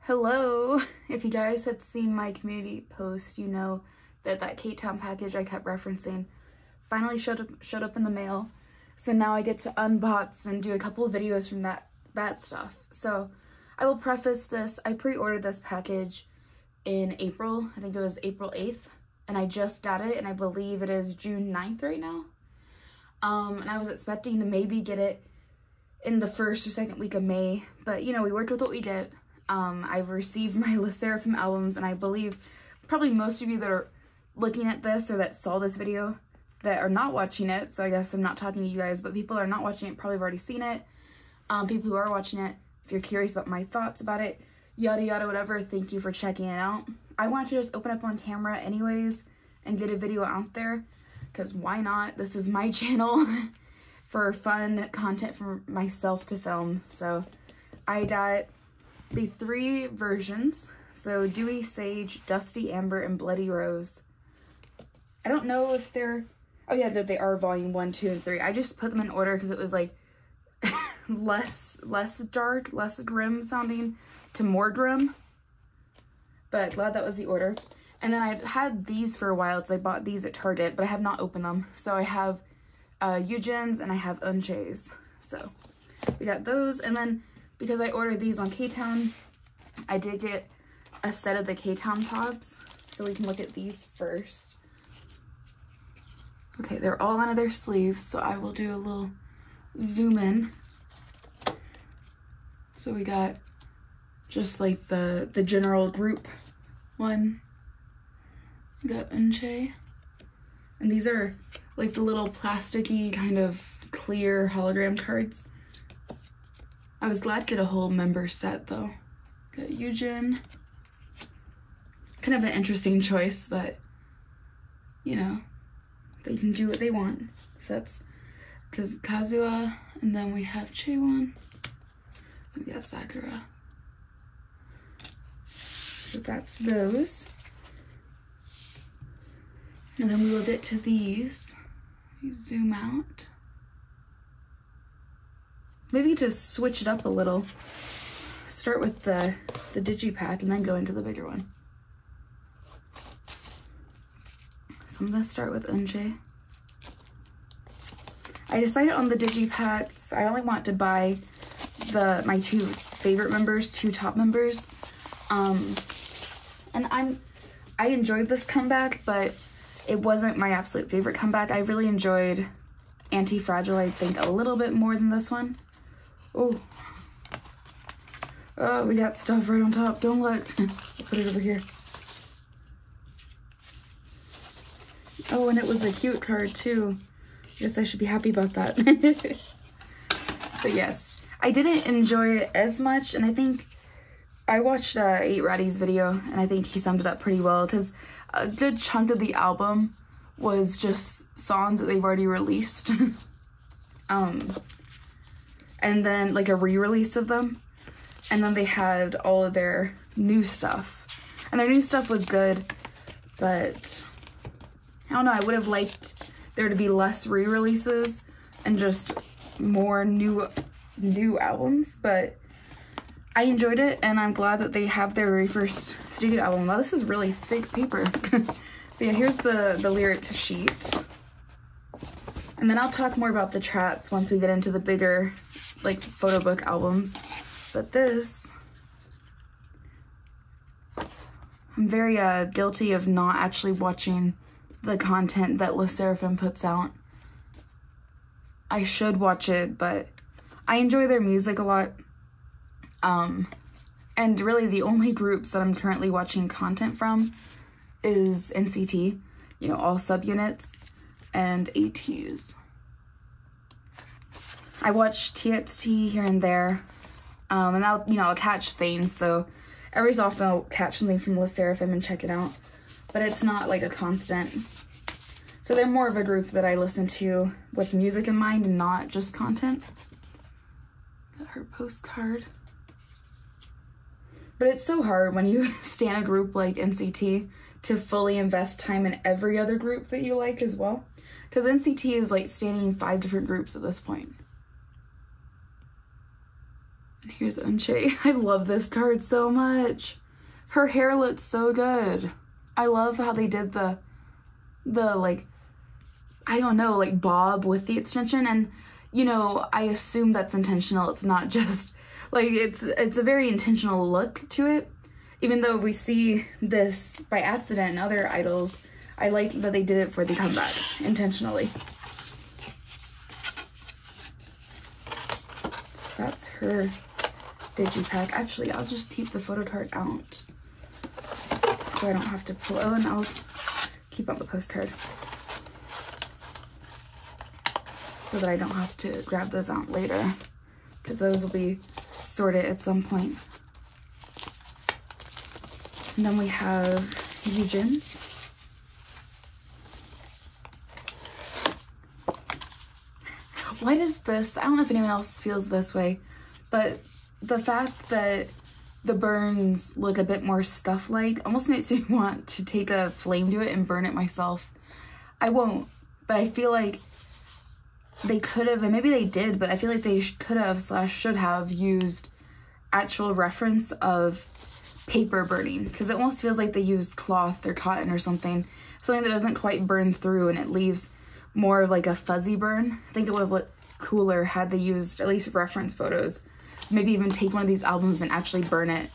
Hello! If you guys had seen my community post, you know that ktown package I kept referencing finally showed up in the mail. So now I get to unbox and do a couple of videos from that stuff. So I will preface this. I pre-ordered this package in April. I think it was April 8th. And I just got it, and I believe it is June 9th right now. And I was expecting to maybe get it in the first or second week of May. But, you know, we worked with what we get. I've received my Sserafim albums, and I believe probably most of you that are looking at this or that saw this video that are not watching it, so I guess I'm not talking to you guys, but people that are not watching it probably have already seen it. People who are watching it, if you're curious about my thoughts about it, yada yada whatever, thank you for checking it out. I wanted to just open up on camera anyways and get a video out there, because why not? This is my channel for fun content for myself to film. So I got the 3 versions, so Dewy Sage, Dusty Amber, and Bloody Rose. I don't know if they're, oh yeah, they are volume 1, 2, and 3. I just put them in order because it was like less dark, less grim sounding to more grim, but glad that was the order. And then I had these for a while because I bought these at Target, but I have not opened them. So I have Eugens and I have Unches. So we got those, and then because I ordered these on ktown, I did get a set of the ktown pops, so we can look at these first. Okay, they're all on their sleeves, so I will do a little zoom in. So we got just like the general group one. We got Unche, and these are like the little plasticky kind of clear hologram cards. I was glad to get a whole member set though. Got Eugen. Kind of an interesting choice, but you know, they can do what they want. So that's because Kazuha, and then we have Chaewon. We got Sakura. So that's those. And then we will get to these. We zoom out. Maybe just switch it up a little. Start with the digipack and then go into the bigger one. So I'm gonna start with Unche. I decided on the digipacks, I only want to buy my 2 favorite members, 2 top members. And I enjoyed this comeback, but it wasn't my absolute favorite comeback. I really enjoyed Anti-Fragile, I think, a little bit more than this one. Oh, we got stuff right on top. Don't look. I'll put it over here. Oh, and it was a cute card too. I guess I should be happy about that. But yes, I didn't enjoy it as much, and I think I watched 8 Ratty's video, and I think he summed it up pretty well, because a good chunk of the album was just songs that they've already released. And then like a re-release of them, and then they had all of their new stuff, and their new stuff was good, but I don't know, I would have liked there to be less re-releases and just more new albums, but I enjoyed it, and I'm glad that they have their very first studio album. Wow, this is really thick paper. But yeah, here's the lyric sheet, and then I'll talk more about the tracks once we get into the bigger like photo book albums. But this, I'm very guilty of not actually watching the content that Sserafim puts out. I should watch it, but I enjoy their music a lot. And really the only groups that I'm currently watching content from is NCT, you know, all subunits, and ATs. I watch TXT here and there, and I'll catch things, so every so often I'll catch something from Sserafim and check it out, but it's not like a constant. So they're more of a group that I listen to with music in mind and not just content. Got her postcard. But it's so hard when you stan a group like NCT to fully invest time in every other group that you like as well, because NCT is like standing 5 different groups at this point. And here's Unche. I love this card so much. Her hair looks so good. I love how they did the like, I don't know, like bob with the extension. And, you know, I assume that's intentional. It's not just, like, it's a very intentional look to it. Even though we see this by accident in other idols, I liked that they did it for the comeback intentionally. So that's her digipack. Actually, I'll just keep the photo card out so I don't have to pull. Oh, and I'll keep out the postcard so that I don't have to grab those out later, because those will be sorted at some point. And then we have Eugen's. Why does this, I don't know if anyone else feels this way, but the fact that the burns look a bit more stuff-like almost makes me want to take a flame to it and burn it myself. I won't, but I feel like they could have, and maybe they did, but I feel like they could have / should have used actual reference of paper burning, because it almost feels like they used cloth or cotton or something that doesn't quite burn through and it leaves more of like a fuzzy burn. I think it would have looked cooler had they used at least reference photos. Maybe even take one of these albums and actually burn it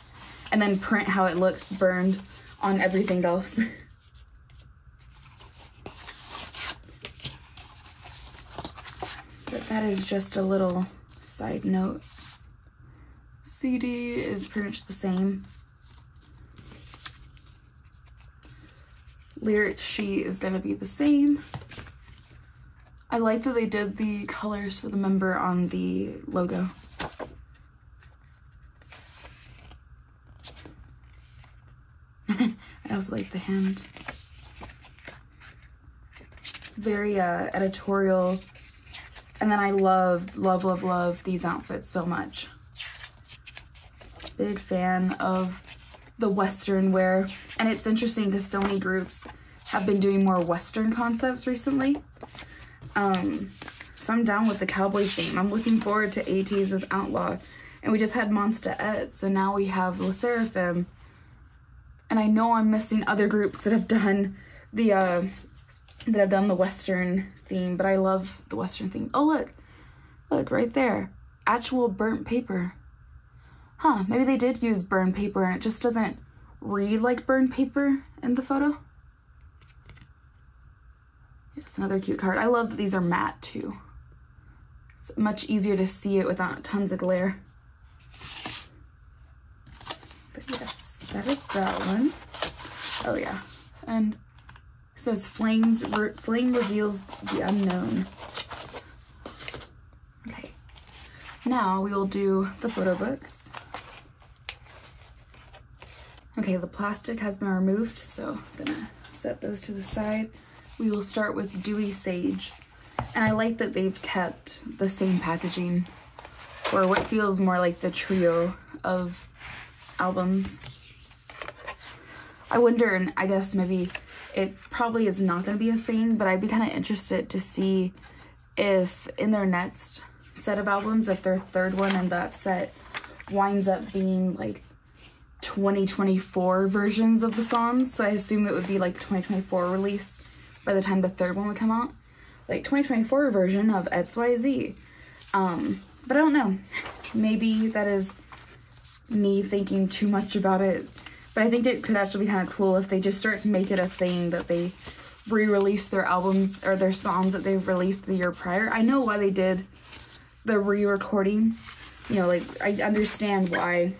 and then print how it looks burned on everything else. But that is just a little side note. CD is pretty much the same. Lyric sheet is gonna be the same. I like that they did the colors for the member on the logo. I also like the hand. It's very editorial. And then I love these outfits so much. Big fan of the Western wear. And it's interesting because so many groups have been doing more Western concepts recently. So I'm down with the cowboy theme. I'm looking forward to ATEEZ's Outlaw. And we just had Monsta Et, so now we have Sserafim. And I know I'm missing other groups that have done the Western theme, but I love the Western theme. Oh, look right there. Actual burnt paper. Huh, maybe they did use burnt paper and it just doesn't read like burnt paper in the photo. Yes, another cute card. I love that these are matte too. It's much easier to see it without tons of glare. But yes, that is that one. Oh yeah, and it says flame reveals the unknown. Okay, now we will do the photo books. Okay, the plastic has been removed, so I'm gonna set those to the side. We will start with Dewy Sage. And I like that they've kept the same packaging for what feels more like the trio of albums. I wonder, and I guess maybe it probably is not going to be a thing, but I'd be kind of interested to see if in their next set of albums, if their third one and that set winds up being like 2024 versions of the songs. So I assume it would be like 2024 release by the time the third one would come out. Like 2024 version of XYZ. But I don't know. Maybe that is me thinking too much about it. But I think it could actually be kind of cool if they just start to make it a thing that they re-release their albums or their songs that they've released the year prior. I know why they did the re-recording. You know, like, I understand why.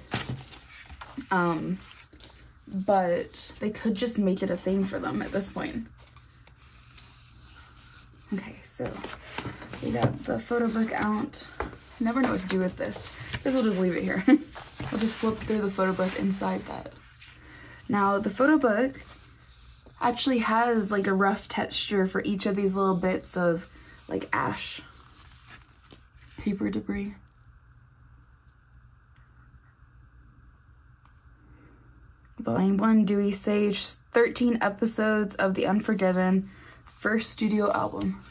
But they could just make it a thing for them at this point. Okay, so we got the photo book out. I never know what to do with this. Guess we'll just leave it here. We'll just flip through the photo book inside that. Now, the photo book actually has like a rough texture for each of these little bits of like ash paper debris. Volume 1, Dewy Sage, 13 episodes of the Unforgiven first studio album.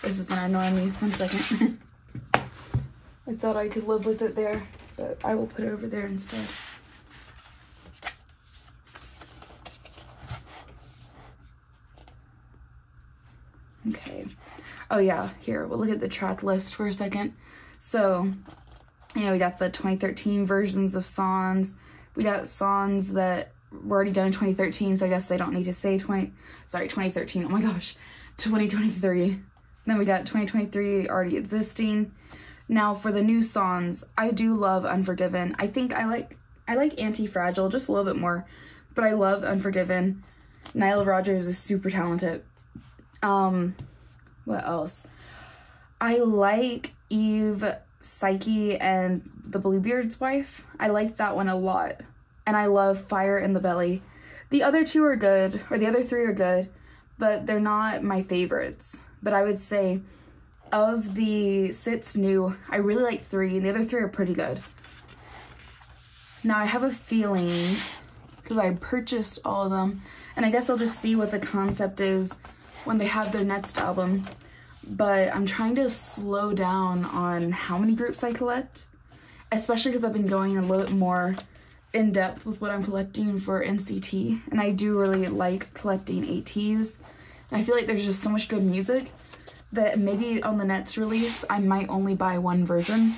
This is gonna annoy me. 1 second. I thought I could live with it there, but I will put it over there instead. Okay. Oh yeah, here, we'll look at the track list for a second. So, you know, we got the 2013 versions of songs. We got songs that were already done in 2013, so I guess they don't need to say 2013, oh my gosh, 2023. Then we got 2023 already existing. Now for the new songs, I do love Unforgiven. I think I like Anti-Fragile just a little bit more, but I love Unforgiven. Nile Rodgers is super talented. What else? I like Eve, Psyche, and the Bluebeard's Wife. I like that one a lot. And I love Fire in the Belly. The other two are good, or the other three are good, but they're not my favorites. But I would say, of the six new, I really like 3, and the other 3 are pretty good. Now I have a feeling, because I purchased all of them, and I guess I'll just see what the concept is when they have their next album, but I'm trying to slow down on how many groups I collect, especially because I've been going a little bit more in depth with what I'm collecting for NCT, and I do really like collecting ATs, and I feel like there's just so much good music that maybe on the next release I might only buy one version.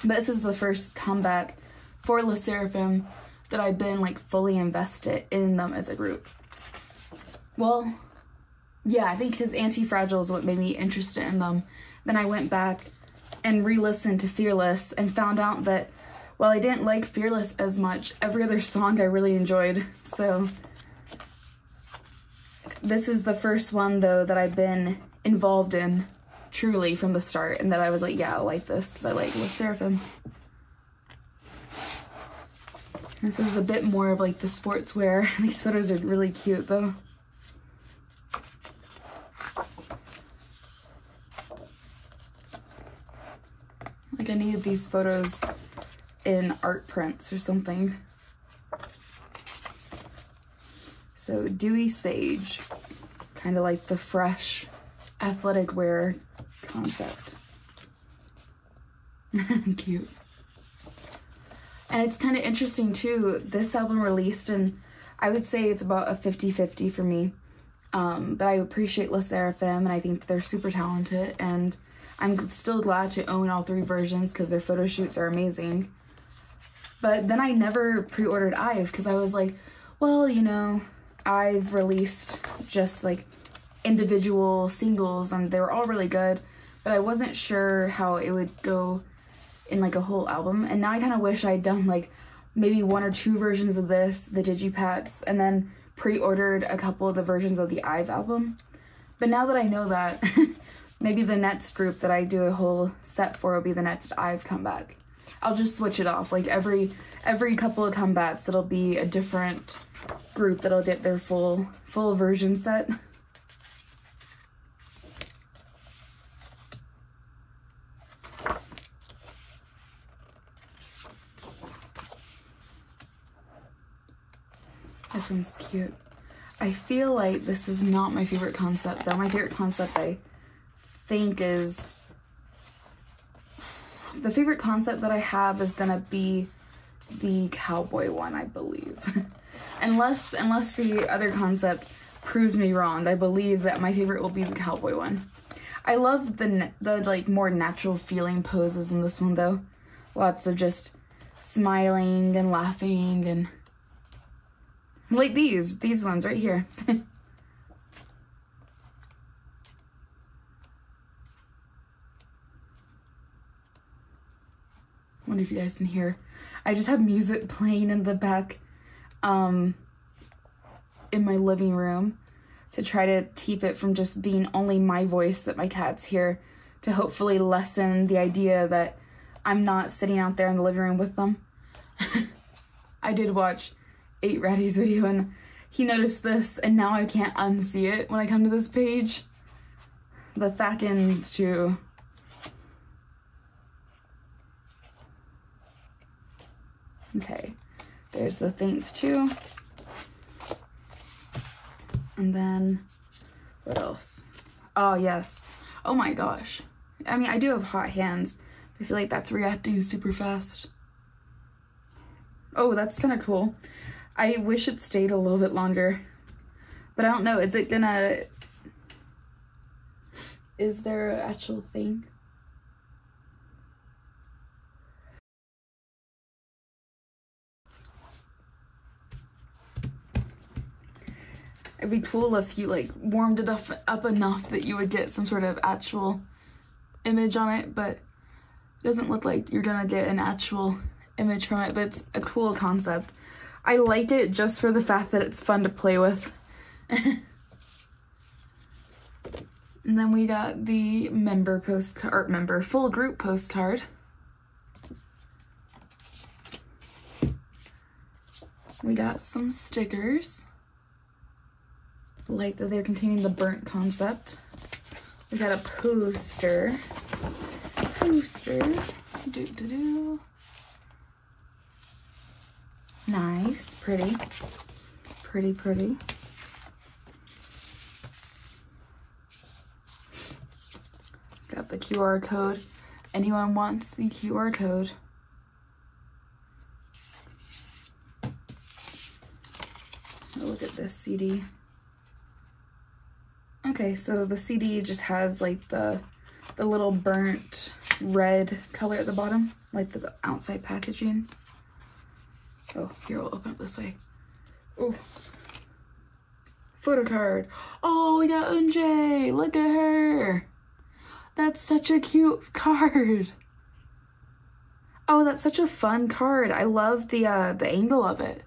But this is the first comeback for Sserafim that I've been like fully invested in them as a group. Well, yeah, I think because Anti-Fragile is what made me interested in them. Then I went back and re-listened to Fearless and found out that while I didn't like Fearless as much, every other song I really enjoyed. So this is the first one though that I've been involved in truly from the start, and that I was like, yeah, I like this because I like Sserafim. This is a bit more of like the sportswear. These photos are really cute though. Like I needed these photos in art prints or something. So Dewy Sage, kind of like the fresh athletic wear concept. Cute. And it's kind of interesting too, this album released, and I would say it's about a 50-50 for me. But I appreciate Sserafim, and I think that they're super talented, and I'm still glad to own all 3 versions because their photo shoots are amazing. But then I never pre-ordered IVE because I was like, well, you know, I've released just like individual singles and they were all really good, but I wasn't sure how it would go in like a whole album. And now I kind of wish I'd done like maybe 1 or 2 versions of this, the Digipats, and then pre-ordered a couple of the versions of the IVE album. But now that I know that, maybe the next group that I do a whole set for will be the next IVE comeback. I'll just switch it off. Like every couple of comebacks, it'll be a different group that'll get their full version set. This one's cute. I feel like this is not my favorite concept though. My favorite concept I think is, the favorite concept that I have is gonna be the cowboy one, I believe. unless the other concept proves me wrong, I believe that my favorite will be the cowboy one. I love the like more natural feeling poses in this one though. Lots of just smiling and laughing, and like these ones right here. Wonder if you guys can hear. I just have music playing in the back in my living room to try to keep it from just being only my voice that my cats hear, to hopefully lessen the idea that I'm not sitting out there in the living room with them. I did watch 8 Ratty's video and he noticed this, and now I can't unsee it when I come to this page. The Thakins too. Okay, there's the Thanks too. And then, what else? Oh yes. Oh my gosh. I mean, I do have hot hands. I feel like that's where you have to do super fast. Oh, that's kind of cool. I wish it stayed a little bit longer. But I don't know. Is it gonna... Is there an actual thing? It'd be cool if you like warmed it up enough that you would get some sort of actual image on it, but it doesn't look like you're gonna get an actual image from it, but it's a cool concept. I like it just for the fact that it's fun to play with. And then we got the member postcard, full group postcard. We got some stickers. Like that they're continuing the burnt concept. We got a poster. Do. Nice, pretty. Pretty. Got the QR code. Anyone wants the QR code? Oh, look at this CD. Okay, so the CD just has like the little burnt red color at the bottom, like the outside packaging. Oh, here, we'll open it this way. Oh, photo card. Oh, we got Unjay. Look at her. That's such a cute card. Oh, that's such a fun card. I love the angle of it.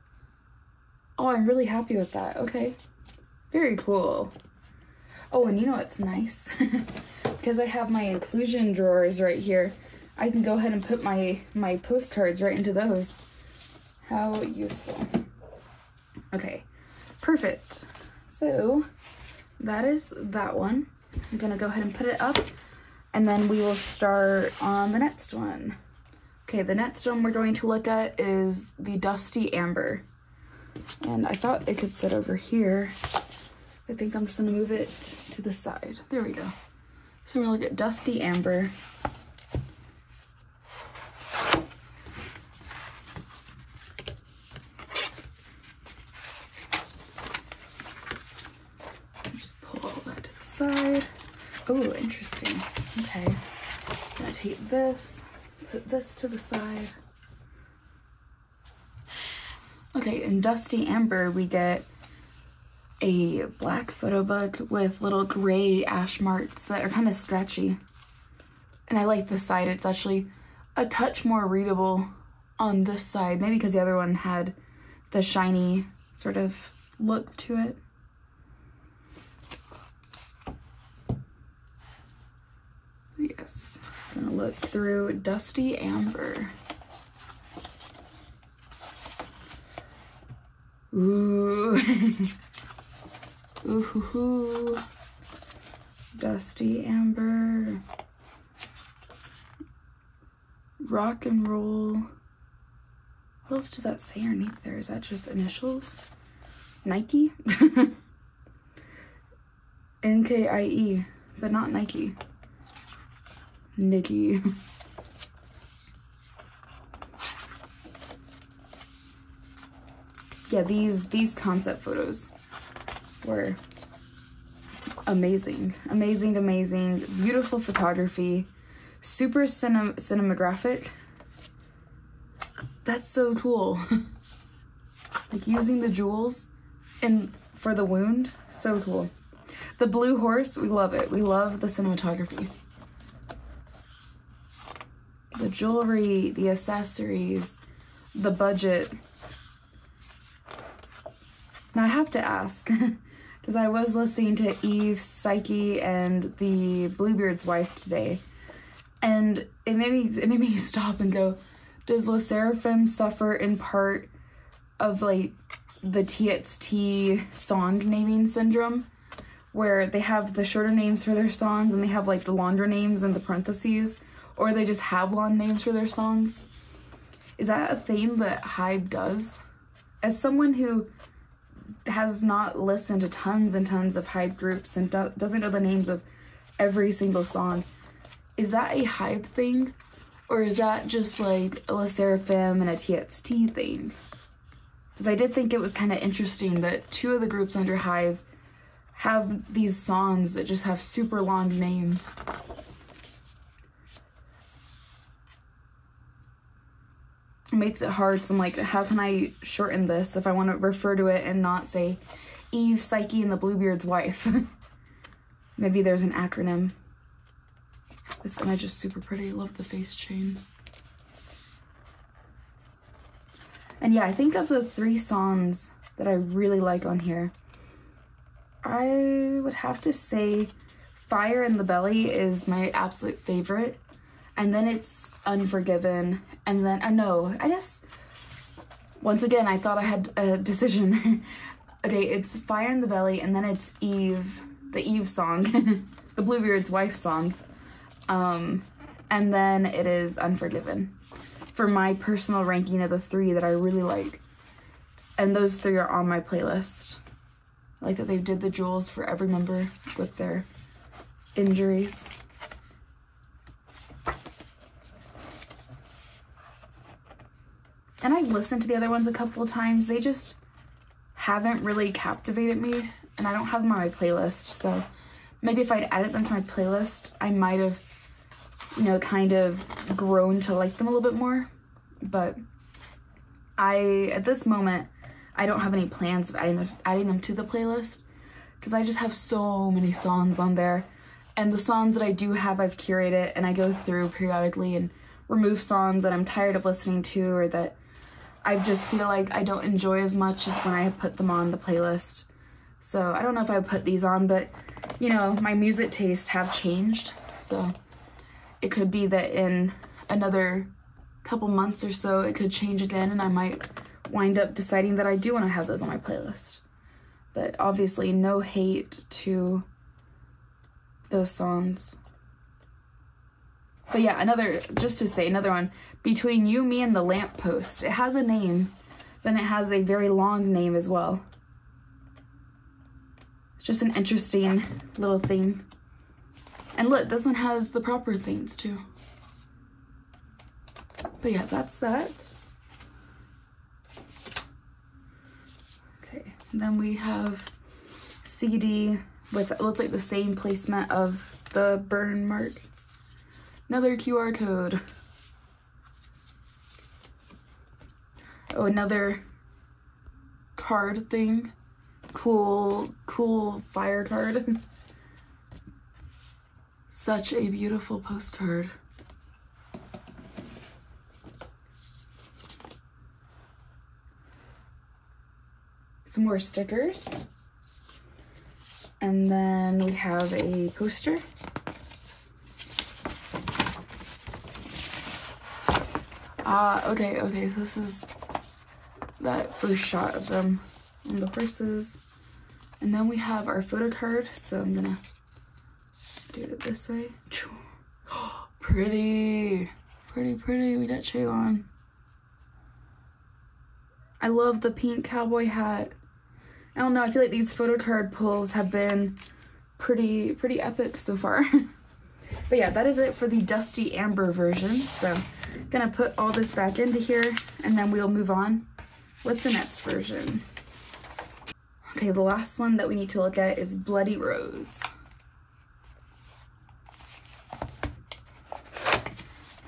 Oh, I'm really happy with that. Okay, very cool. Oh, and you know what's nice? Because I have my inclusion drawers right here, I can go ahead and put my postcards right into those. How useful. Okay, perfect. So that is that one. I'm gonna go ahead and put it up, and then we will start on the next one. Okay, the next one we're going to look at is the Dusty Amber. And I thought it could sit over here. I think I'm just gonna move it to the side. There we go. So we're gonna look at Dusty Amber. Just pull all that to the side. Oh, interesting. Okay. I'm gonna take this, put this to the side. Okay, in Dusty Amber, we get a black photo book with little gray ash marks that are kind of stretchy. And I like this side. It's actually a touch more readable on this side, maybe because the other one had the shiny sort of look to it. Yes, gonna look through Dusty Amber. Ooh. Ooh. Dusty Amber. Rock and roll. What else does that say underneath there? Is that just initials? Nike? NKIE, but not Nike. Nikki. Yeah, these concept photos were amazing. Amazing. Beautiful photography. Super cinematographic. That's so cool. Like using the jewels for the wound. So cool. The blue horse, we love it. We love the cinematography. The jewelry, the accessories, the budget. Now I have to ask, because I was listening to Eve, Psyche, and the Bluebeard's wife today, and it made me stop and go, does the Sserafim suffer in part of like the TXT song naming syndrome, where they have the shorter names for their songs and they have like the longer names in the parentheses, or they just have long names for their songs? Is that a thing that Hybe does? As someone who has not listened to tons and tons of Hybe groups and doesn't know the names of every single song. Is that a Hype thing? Or is that just like a Sserafim and a TXT thing? Because I did think it was kind of interesting that 2 of the groups under Hive have these songs that just have super long names. It makes it hard, so I'm like, how can I shorten this if I want to refer to it and not say Eve, Psyche, and the Bluebeard's wife? Maybe there's an acronym. This image is super pretty. I love the face chain. And yeah, I think of the 3 songs that I really like on here, I would have to say Fire in the Belly is my absolute favorite. And then it's Unforgiven. And then, I guess, once again, I thought I had a decision. Okay, it's Fire in the Belly, and then it's Eve, the Eve song, the Bluebeard's wife song. And then it is Unforgiven for my personal ranking of the 3 that I really like. And those 3 are on my playlist. I like that they did the jewels for every member with their injuries. And I've listened to the other ones a couple of times. They just haven't really captivated me, and I don't have them on my playlist. So maybe if I'd added them to my playlist, I might have, you know, kind of grown to like them a little bit more. But at this moment, I don't have any plans of adding them to the playlist, because I just have so many songs on there. And the songs that I do have, I've curated, and I go through periodically and remove songs that I'm tired of listening to, or that I just feel like I don't enjoy as much as when I put them on the playlist. So I don't know if I would put these on, but you know, my music tastes have changed. So it could be that in another couple months or so, it could change again, and I might wind up deciding that I do want to have those on my playlist. But obviously no hate to those songs. But yeah, just to say, another one, Between You, Me, and the Lamppost. It has a name, then it has a very long name as well. It's just an interesting little thing. And look, this one has the proper things too. But yeah, that's that. Okay, and then we have CD with, it looks like the same placement of the burn mark. Another QR code. Oh, another card thing. Cool fire card. Such a beautiful postcard. Some more stickers. And then we have a poster. Okay, this is that first shot of them on the horses. And then we have our photo card, so I'm gonna do it this way. Pretty, we got Cheon. I love the pink cowboy hat. I don't know, I feel like these photo card pulls have been pretty epic so far. But yeah, that is it for the Dusty Amber version. So I'm gonna put all this back into here, and then we'll move on with the next version. Okay, the last one that we need to look at is Bloody Rose.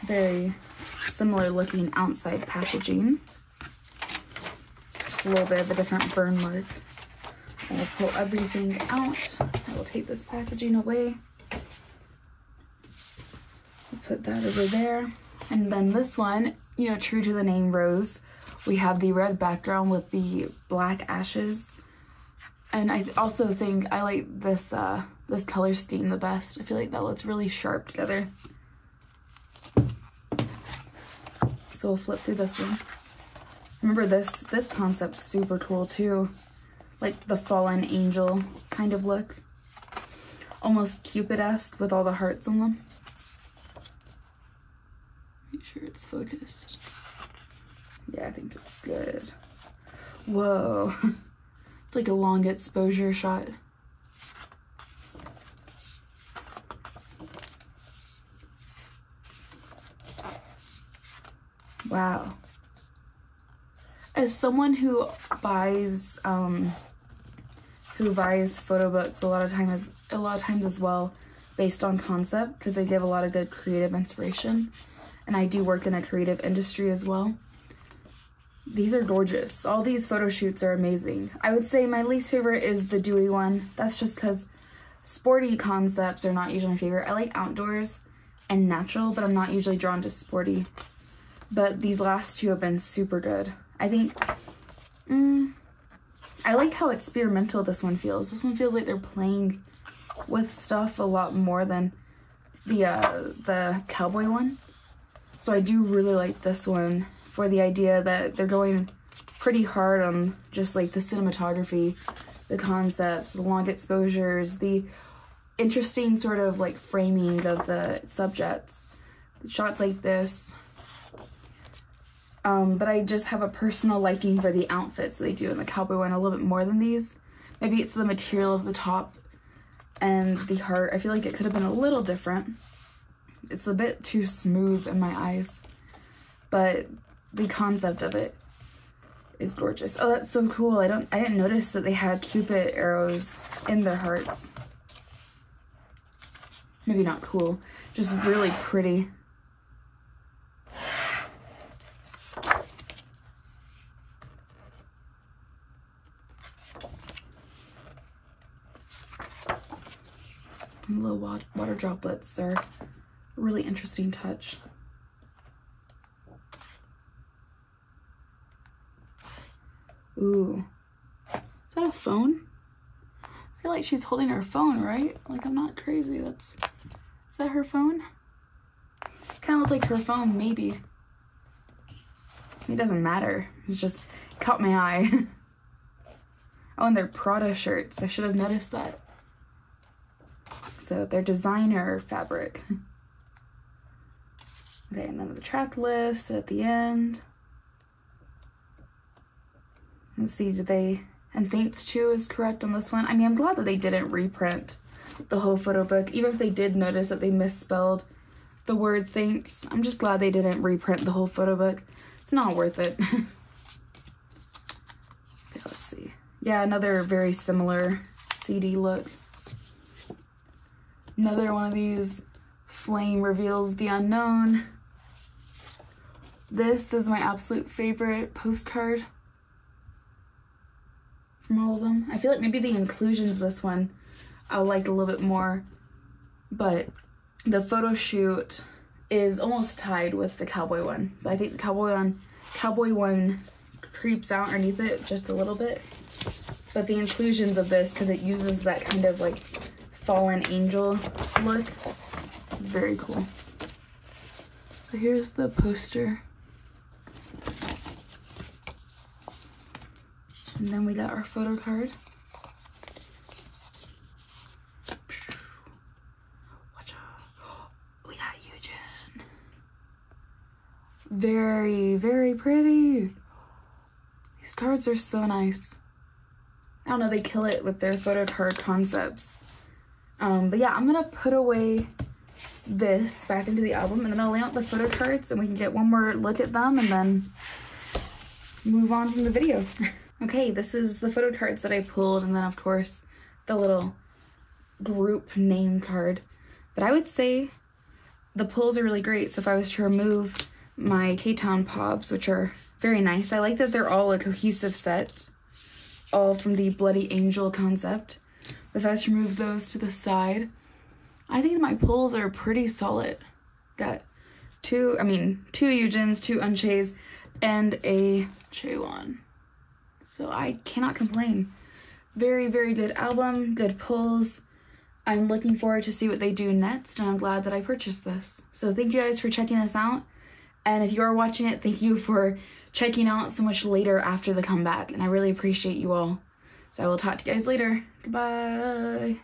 Very similar looking outside packaging. Just a little bit of a different burn mark. I will pull everything out. I will take this packaging away. Put that over there. And then this one, you know, true to the name Rose, we have the red background with the black ashes. And I also think I like this this color scheme the best. I feel like that looks really sharp together. So we'll flip through this one. Remember this concept's super cool too. Like the fallen angel kind of look. Almost Cupid-esque with all the hearts on them. Make sure it's focused. Yeah, I think it's good. Whoa. It's like a long exposure shot. Wow. As someone who buys photo books a lot of times as well, based on concept, because they give a lot of good creative inspiration, and I do work in a creative industry as well. These are gorgeous. All these photo shoots are amazing. I would say my least favorite is the dewy one. That's just because sporty concepts are not usually my favorite. I like outdoors and natural, but I'm not usually drawn to sporty. But these last two have been super good. I think, I like how experimental this one feels. This one feels like they're playing with stuff a lot more than the cowboy one. So I do really like this one for the idea that they're going pretty hard on just like the cinematography, the concepts, the long exposures, the interesting sort of like framing of the subjects, shots like this. But I just have a personal liking for the outfits they do in the cowboy one a little bit more than these. Maybe it's the material of the top and the heart. I feel like it could have been a little different. It's a bit too smooth in my eyes, but the concept of it is gorgeous. Oh, that's so cool. I didn't notice that they had Cupid arrows in their hearts. Maybe not cool, just really pretty. And little water droplets are a really interesting touch. Ooh, is that a phone? I feel like she's holding her phone, right? Like, I'm not crazy. Is that her phone? Kind of looks like her phone, maybe. It doesn't matter. It's just caught my eye. Oh, and they're Prada shirts. I should have noticed that. So they're designer fabric. Okay, and then the track list at the end. Let's see, and thanks to is correct on this one. I mean, I'm glad that they didn't reprint the whole photo book, even if they did notice that they misspelled the word thanks. I'm just glad they didn't reprint the whole photo book. It's not worth it. Okay, let's see. Yeah, another very similar CD look. Another one of these flame reveals the unknown. This is my absolute favorite postcard from all of them. I feel like maybe the inclusions of this one I'll like a little bit more, but the photo shoot is almost tied with the cowboy one. But I think the cowboy one creeps out underneath it just a little bit. But the inclusions of this, because it uses that kind of like fallen angel look, is very cool. So here's the poster. And then we got our photo card. We got Eugen. Very, very pretty. These cards are so nice. I don't know, they kill it with their photo card concepts. But yeah, I'm gonna put away this back into the album, and then I'll lay out the photo cards and we can get one more look at them and then move on from the video. Okay, this is the photo cards that I pulled, and then of course the little group name card. But I would say the pulls are really great. So if I was to remove my ktown pobs, which are very nice, I like that they're all a cohesive set, all from the Bloody Angel concept. If I was to remove those to the side, I think my pulls are pretty solid. Got two Eugens, two Unchays, and a Chaywan. So I cannot complain. Very, very good album, good pulls. I'm looking forward to see what they do next, and I'm glad that I purchased this. So thank you guys for checking this out. And if you are watching it, thank you for checking out so much later after the comeback. And I really appreciate you all. So I will talk to you guys later. Goodbye.